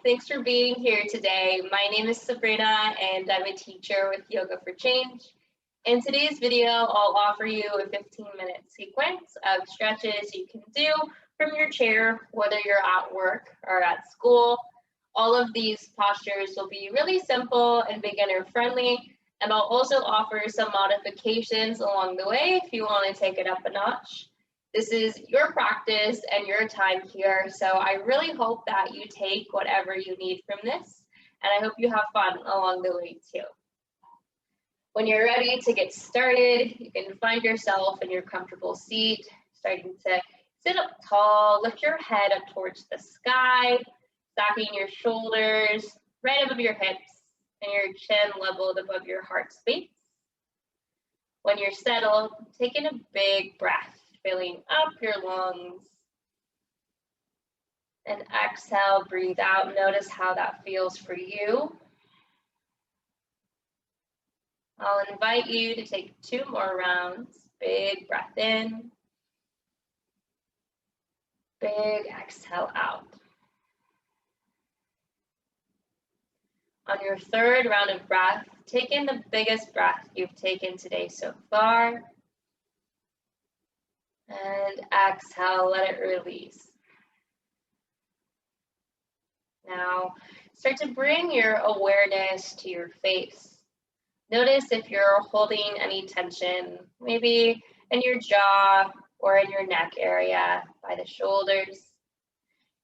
thanks for being here today. My name is Sabrina and I'm a teacher with Yoga for Change. In today's video, I'll offer you a 15-minute sequence of stretches you can do from your chair, whether you're at work or at school. All of these postures will be really simple and beginner friendly, and I'll also offer some modifications along the way if you want to take it up a notch. This is your practice and your time here, so I really hope that you take whatever you need from this, and I hope you have fun along the way too. When you're ready to get started, you can find yourself in your comfortable seat, starting to sit up tall, lift your head up towards the sky, stacking your shoulders right above your hips and your chin leveled above your heart space. When you're settled, take in a big breath, filling up your lungs. And exhale, breathe out. Notice how that feels for you. I'll invite you to take 2 more rounds. Big breath in. Big exhale out. On your 3rd round of breath, take in the biggest breath you've taken today so far. And exhale, let it release. Now, start to bring your awareness to your face. Notice if you're holding any tension, maybe in your jaw or in your neck area by the shoulders.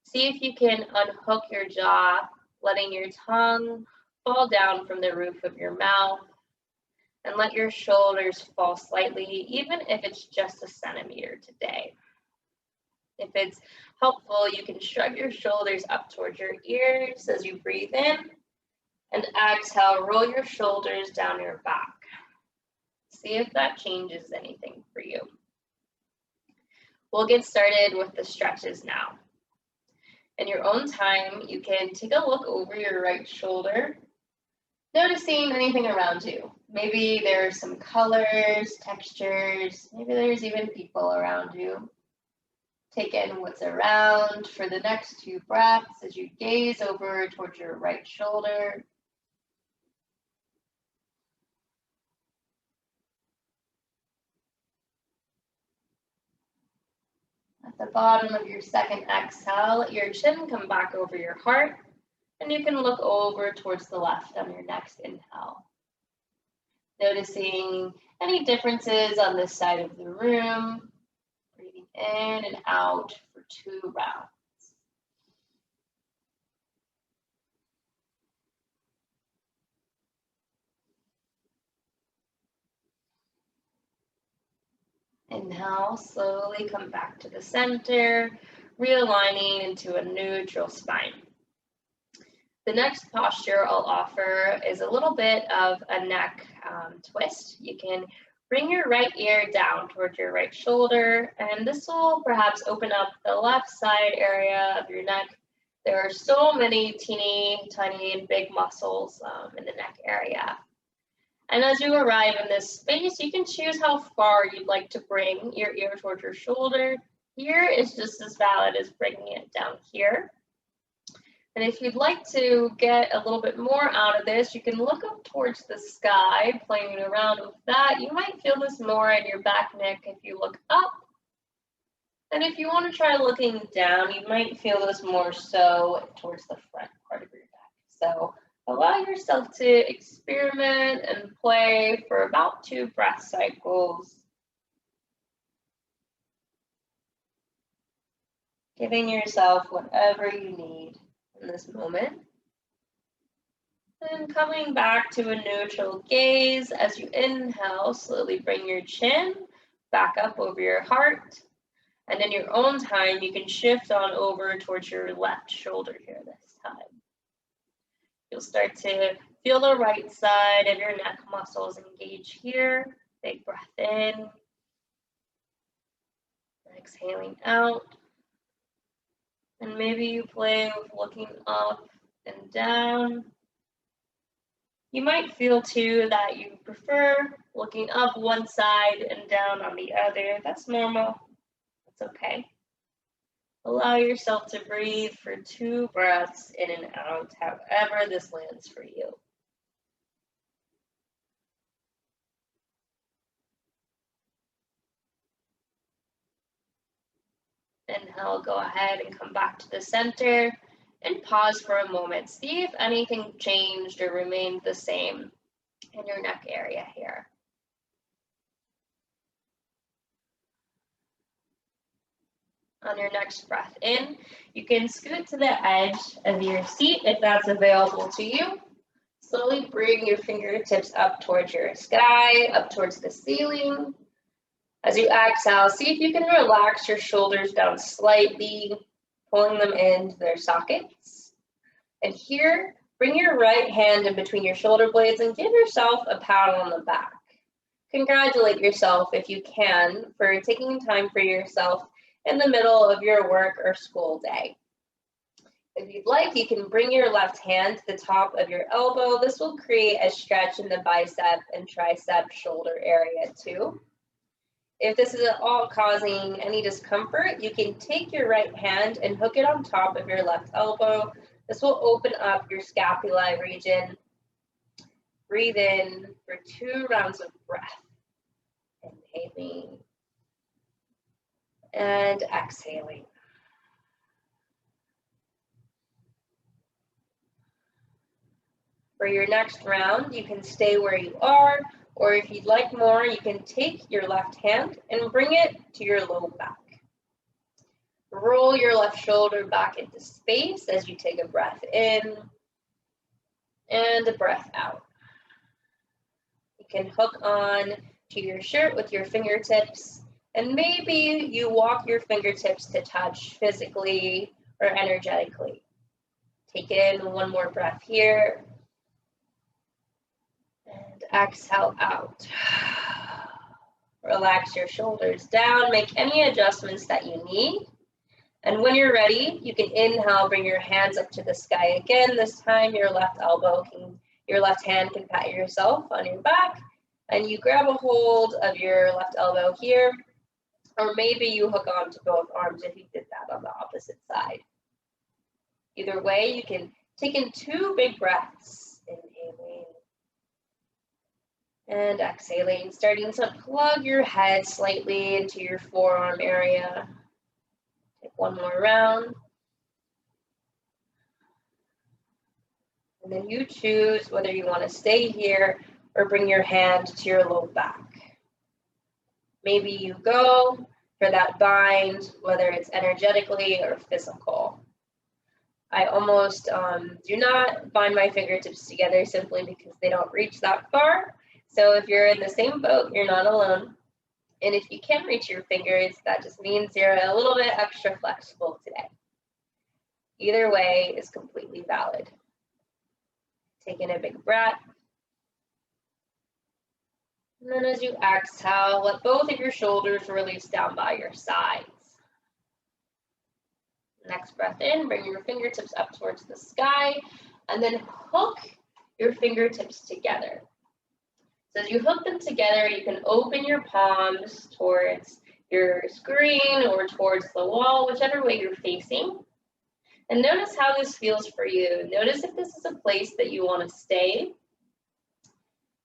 See if you can unhook your jaw, letting your tongue fall down from the roof of your mouth. And let your shoulders fall slightly, even if it's just a centimeter today. If it's helpful, you can shrug your shoulders up towards your ears as you breathe in, and exhale, roll your shoulders down your back. See if that changes anything for you. We'll get started with the stretches now. In your own time, you can take a look over your right shoulder, noticing anything around you. Maybe there are some colors, textures, maybe there's even people around you. Take in what's around for the next 2 breaths as you gaze over towards your right shoulder. At the bottom of your 2nd exhale, let your chin come back over your heart, and you can look over towards the left on your next inhale. Noticing any differences on this side of the room, breathing in and out for 2 rounds. Inhale, slowly come back to the center, realigning into a neutral spine. The next posture I'll offer is a little bit of a neck twist. You can bring your right ear down towards your right shoulder, and this will perhaps open up the left side area of your neck. There are so many teeny, tiny, and big muscles in the neck area. And as you arrive in this space, you can choose how far you'd like to bring your ear towards your shoulder. Here is just as valid as bringing it down here. And if you'd like to get a little bit more out of this, you can look up towards the sky, playing around with that. You might feel this more in your back neck if you look up. And if you want to try looking down, you might feel this more so towards the front part of your neck. So allow yourself to experiment and play for about 2 breath cycles. Giving yourself whatever you need in this moment. And coming back to a neutral gaze as you inhale, slowly bring your chin back up over your heart. And in your own time, you can shift on over towards your left shoulder here this time. You'll start to feel the right side of your neck muscles engage here. Big breath in. Exhaling out. And maybe you play with looking up and down. You might feel too that you prefer looking up one side and down on the other. That's normal. That's okay. Allow yourself to breathe for 2 breaths in and out, however this lands for you. Inhale, go ahead and come back to the center and pause for a moment. See if anything changed or remained the same in your neck area here. On your next breath in, you can scoot to the edge of your seat if that's available to you. Slowly bring your fingertips up towards your sky, up towards the ceiling. As you exhale, see if you can relax your shoulders down slightly, pulling them into their sockets. And here, bring your right hand in between your shoulder blades and give yourself a pat on the back. Congratulate yourself if you can for taking time for yourself in the middle of your work or school day. If you'd like, you can bring your left hand to the top of your elbow. This will create a stretch in the bicep and tricep shoulder area too. If this is at all causing any discomfort, you can take your right hand and hook it on top of your left elbow. This will open up your scapulae region. Breathe in for 2 rounds of breath. Inhaling and exhaling. For your next round, you can stay where you are, or if you'd like more, you can take your left hand and bring it to your low back. Roll your left shoulder back into space as you take a breath in and a breath out. You can hook on to your shirt with your fingertips, and maybe you walk your fingertips to touch physically or energetically. Take in 1 more breath here. And exhale out. Relax your shoulders down. Make any adjustments that you need. And when you're ready, you can inhale, bring your hands up to the sky again. This time your left hand can pat yourself on your back. And you grab a hold of your left elbow here. Or maybe you hook on to both arms if you did that on the opposite side. Either way, you can take in 2 big breaths. Inhaling and exhaling, starting to plug your head slightly into your forearm area. Take 1 more round. And then you choose whether you want to stay here or bring your hand to your low back. Maybe you go for that bind, whether it's energetically or physical. I almost do not bind my fingertips together simply because they don't reach that far. So if you're in the same boat, you're not alone. And if you can't reach your fingers, that just means you're a little bit extra flexible today. Either way is completely valid. Take in a big breath. And then as you exhale, let both of your shoulders release down by your sides. Next breath in, bring your fingertips up towards the sky, and then hook your fingertips together. So as you hook them together, you can open your palms towards your screen or towards the wall, whichever way you're facing. And notice how this feels for you. Notice if this is a place that you want to stay.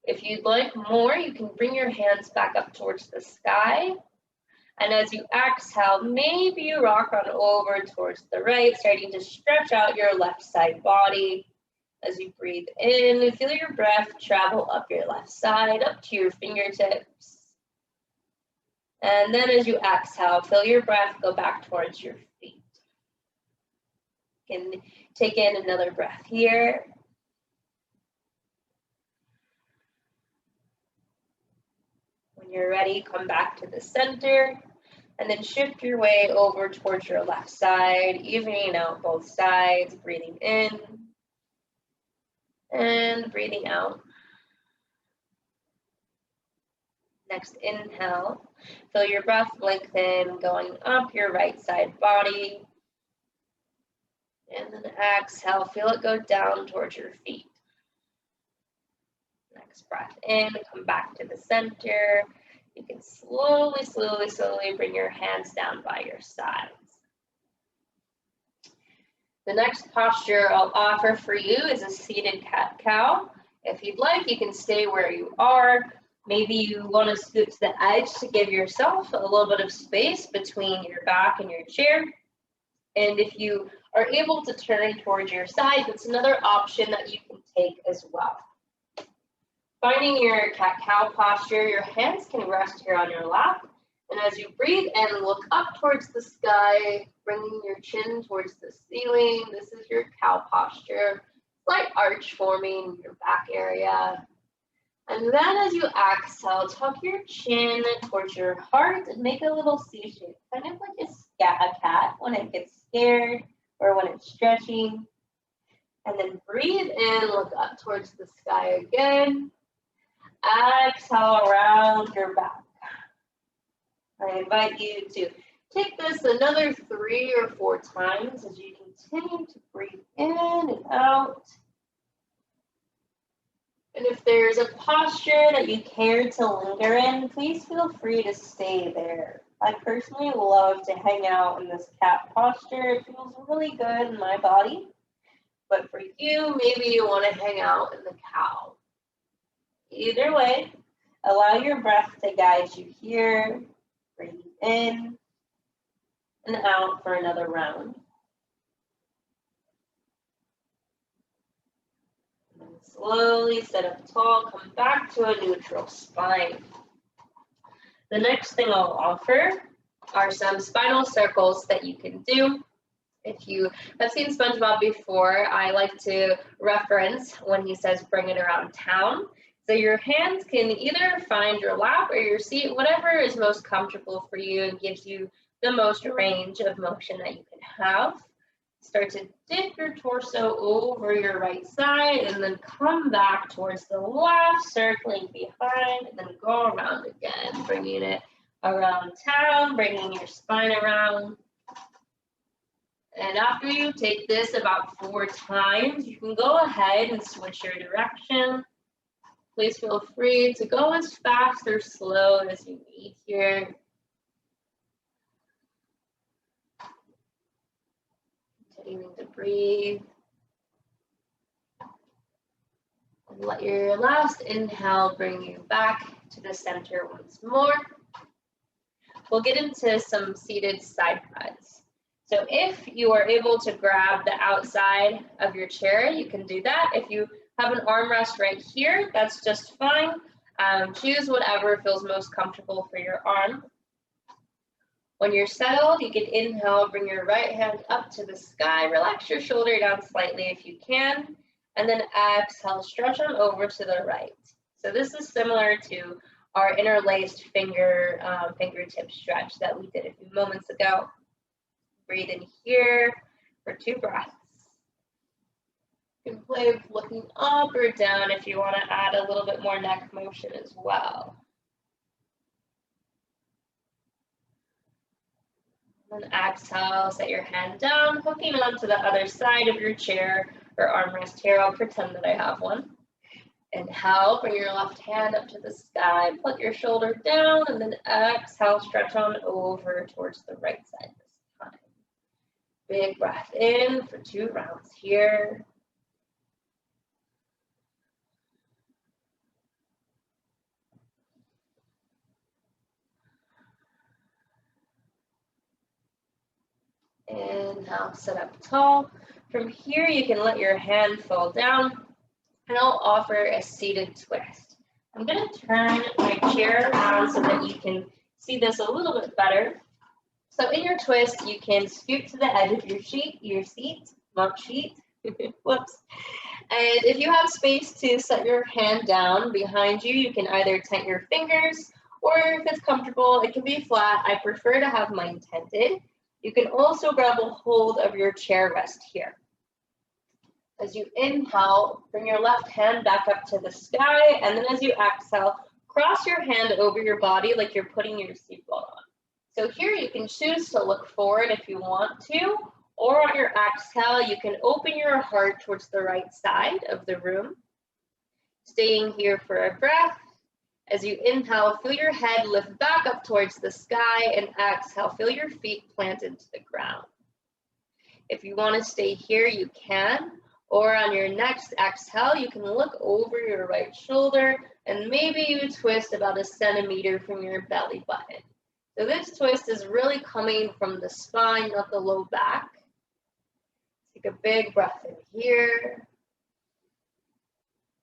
If you'd like more, you can bring your hands back up towards the sky. And as you exhale, maybe you rock on over towards the right, starting to stretch out your left side body. As you breathe in, feel your breath travel up your left side, up to your fingertips. And then as you exhale, feel your breath go back towards your feet. You can take in another breath here. When you're ready, come back to the center and then shift your way over towards your left side, evening out both sides, breathing in and breathing out. Next inhale, feel your breath lengthen, going up your right side body. And then exhale, feel it go down towards your feet. Next breath in, come back to the center. You can slowly bring your hands down by your sides. The next posture I'll offer for you is a seated cat-cow. If you'd like, you can stay where you are. Maybe you want to scoot to the edge to give yourself a little bit of space between your back and your chair. And if you are able to turn towards your side, that's another option that you can take as well. Finding your cat-cow posture, your hands can rest here on your lap. And as you breathe in, look up towards the sky, bringing your chin towards the ceiling. This is your cow posture. Slight arch forming in your back area. And then as you exhale, tuck your chin towards your heart and make a little C shape, kind of like a cat when it gets scared or when it's stretching. And then breathe in, look up towards the sky again. Exhale around your back. I invite you to take this another 3 or 4 times as you continue to breathe in and out. And if there's a posture that you care to linger in, please feel free to stay there. I personally love to hang out in this cat posture. It feels really good in my body. But for you, maybe you want to hang out in the cow. Either way, allow your breath to guide you here. Breathe in and out for another round. And then slowly sit up tall, come back to a neutral spine. The next thing I'll offer are some spinal circles that you can do. If you have seen SpongeBob before, I like to reference when he says bring it around town. So your hands can either find your lap or your seat, whatever is most comfortable for you and gives you the most range of motion that you can have. Start to dip your torso over your right side and then come back towards the left, circling behind, and then go around again, bringing it around town, bringing your spine around. And after you take this about 4 times, you can go ahead and switch your direction. Please feel free to go as fast or slow as you need here. Continuing to breathe. And let your last inhale bring you back to the center once more. We'll get into some seated side pads. So if you are able to grab the outside of your chair, you can do that. If you have an armrest right here, that's just fine. Choose whatever feels most comfortable for your arm. When you're settled, you can inhale, bring your right hand up to the sky, relax your shoulder down slightly if you can, and then exhale, stretch on over to the right. So this is similar to our interlaced fingertip stretch that we did a few moments ago. Breathe in here for 2 breaths. You can play with looking up or down if you want to add a little bit more neck motion as well. And exhale, set your hand down, hooking onto the other side of your chair or armrest here. I'll pretend that I have one. Inhale, bring your left hand up to the sky, put your shoulder down, and then exhale, stretch on over towards the right side this time. Big breath in for 2 rounds here. Inhale, sit up tall. From here, you can let your hand fall down, and I'll offer a seated twist. I'm going to turn my chair around so that you can see this a little bit better. So in your twist, you can scoot to the edge of your seat, whoops. And if you have space to set your hand down behind you, you can either tent your fingers, or if it's comfortable, it can be flat. I prefer to have mine tented. You can also grab a hold of your chair rest here. As you inhale, bring your left hand back up to the sky, and then as you exhale, cross your hand over your body like you're putting your seatbelt on. So here you can choose to look forward if you want to, or on your exhale, you can open your heart towards the right side of the room. Staying here for a breath. As you inhale, feel your head lift back up towards the sky, and exhale, feel your feet planted to the ground. If you want to stay here, you can. Or on your next exhale, you can look over your right shoulder and maybe you twist about 1 centimeter from your belly button. So this twist is really coming from the spine, not the low back. Take a big breath in here.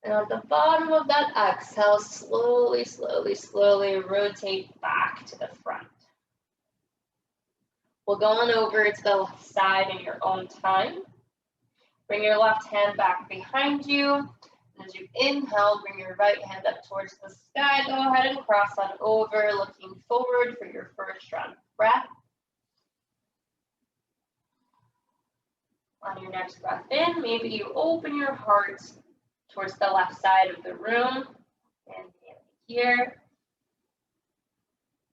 And at the bottom of that exhale, slowly, slowly, slowly rotate back to the front. We'll go on over to the left side in your own time. Bring your left hand back behind you. And as you inhale, bring your right hand up towards the sky. Go ahead and cross on over, looking forward for your first round of breath. On your next breath in, maybe you open your heart towards the left side of the room. And here.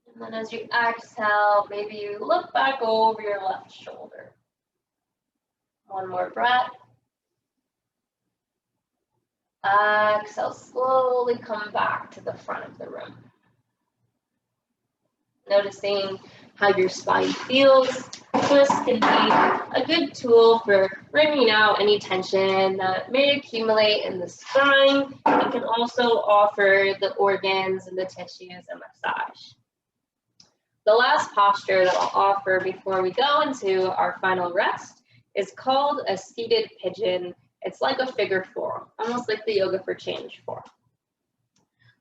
And then as you exhale, maybe you look back over your left shoulder. One more breath. Exhale, slowly come back to the front of the room. Noticing how your spine feels. Twist can be a good tool for bringing out any tension that may accumulate in the spine. It can also offer the organs and the tissues a massage. The last posture that I'll offer before we go into our final rest is called a seated pigeon. It's like a figure four, almost like the yoga for change form.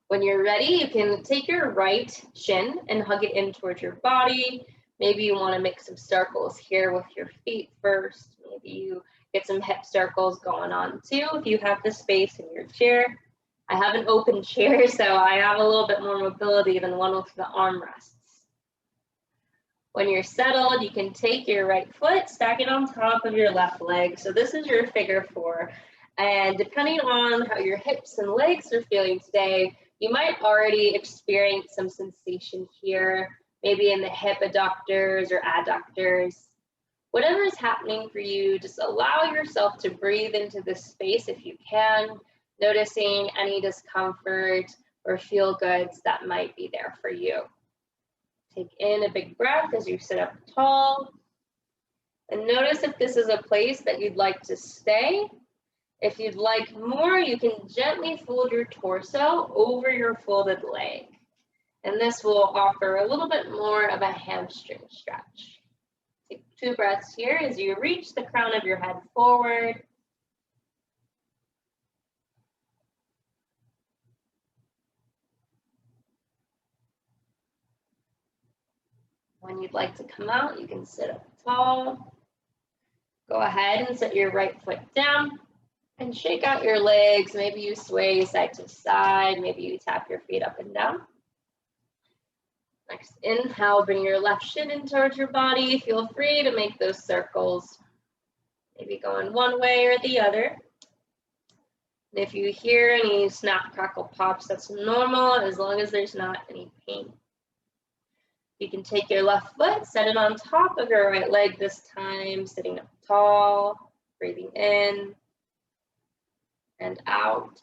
When you're ready, you can take your right shin and hug it in towards your body. Maybe you want to make some circles here with your feet first. Maybe you get some hip circles going on too if you have the space in your chair. I have an open chair, so I have a little bit more mobility than one with the armrests. When you're settled, you can take your right foot, stack it on top of your left leg. So this is your figure four. And depending on how your hips and legs are feeling today, you might already experience some sensation here, maybe in the hip adductors or adductors. Whatever is happening for you, just allow yourself to breathe into this space if you can, noticing any discomfort or feel goods that might be there for you. Take in a big breath as you sit up tall. And notice if this is a place that you'd like to stay. If you'd like more, you can gently fold your torso over your folded leg. And this will offer a little bit more of a hamstring stretch. Take 2 breaths here as you reach the crown of your head forward. When you'd like to come out, you can sit up tall. Go ahead and set your right foot down and shake out your legs. Maybe you sway side to side. Maybe you tap your feet up and down. Next inhale, bring your left shin in towards your body. Feel free to make those circles, maybe going one way or the other. And if you hear any snap, crackle, pops, that's normal as long as there's not any pain. You can take your left foot, set it on top of your right leg this time, sitting up tall, breathing in and out.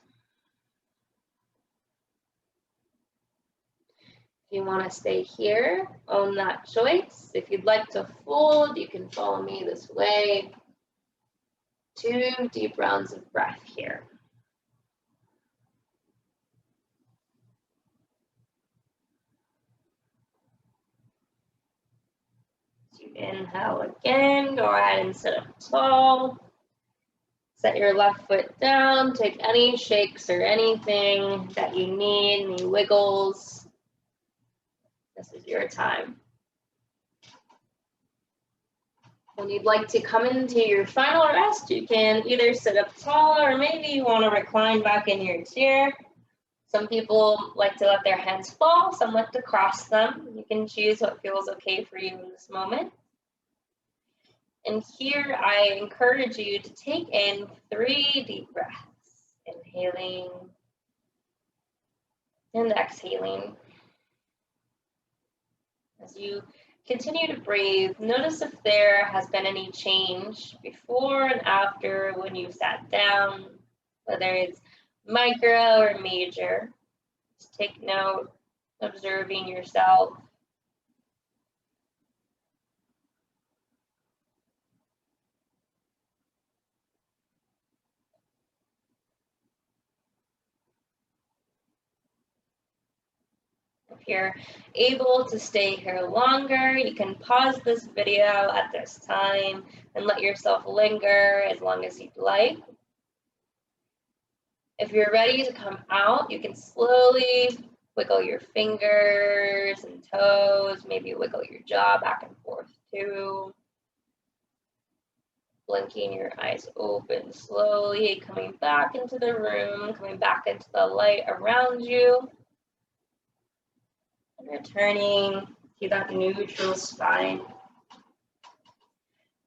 If you want to stay here, own that choice. If you'd like to fold, you can follow me this way. 2 deep rounds of breath here. Inhale again, go ahead and sit up tall. Set your left foot down, take any shakes or anything that you need, any wiggles. This is your time. When you'd like to come into your final rest, you can either sit up tall or maybe you want to recline back in your chair. Some people like to let their hands fall, some like to cross them. You can choose what feels okay for you in this moment. And here I encourage you to take in 3 deep breaths, inhaling and exhaling. As you continue to breathe, notice if there has been any change before and after when you sat down, whether it's micro or major. Just take note, observing yourself. you're able to stay here longer, you can pause this video at this time and let yourself linger as long as you'd like. If you're ready to come out, you can slowly wiggle your fingers and toes, maybe wiggle your jaw back and forth too. Blinking your eyes open slowly, coming back into the room, coming back into the light around you, and returning to that neutral spine.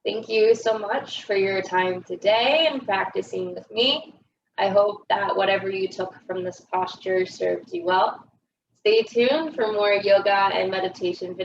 Thank you so much for your time today and practicing with me. I hope that whatever you took from this posture served you well. Stay tuned for more yoga and meditation videos.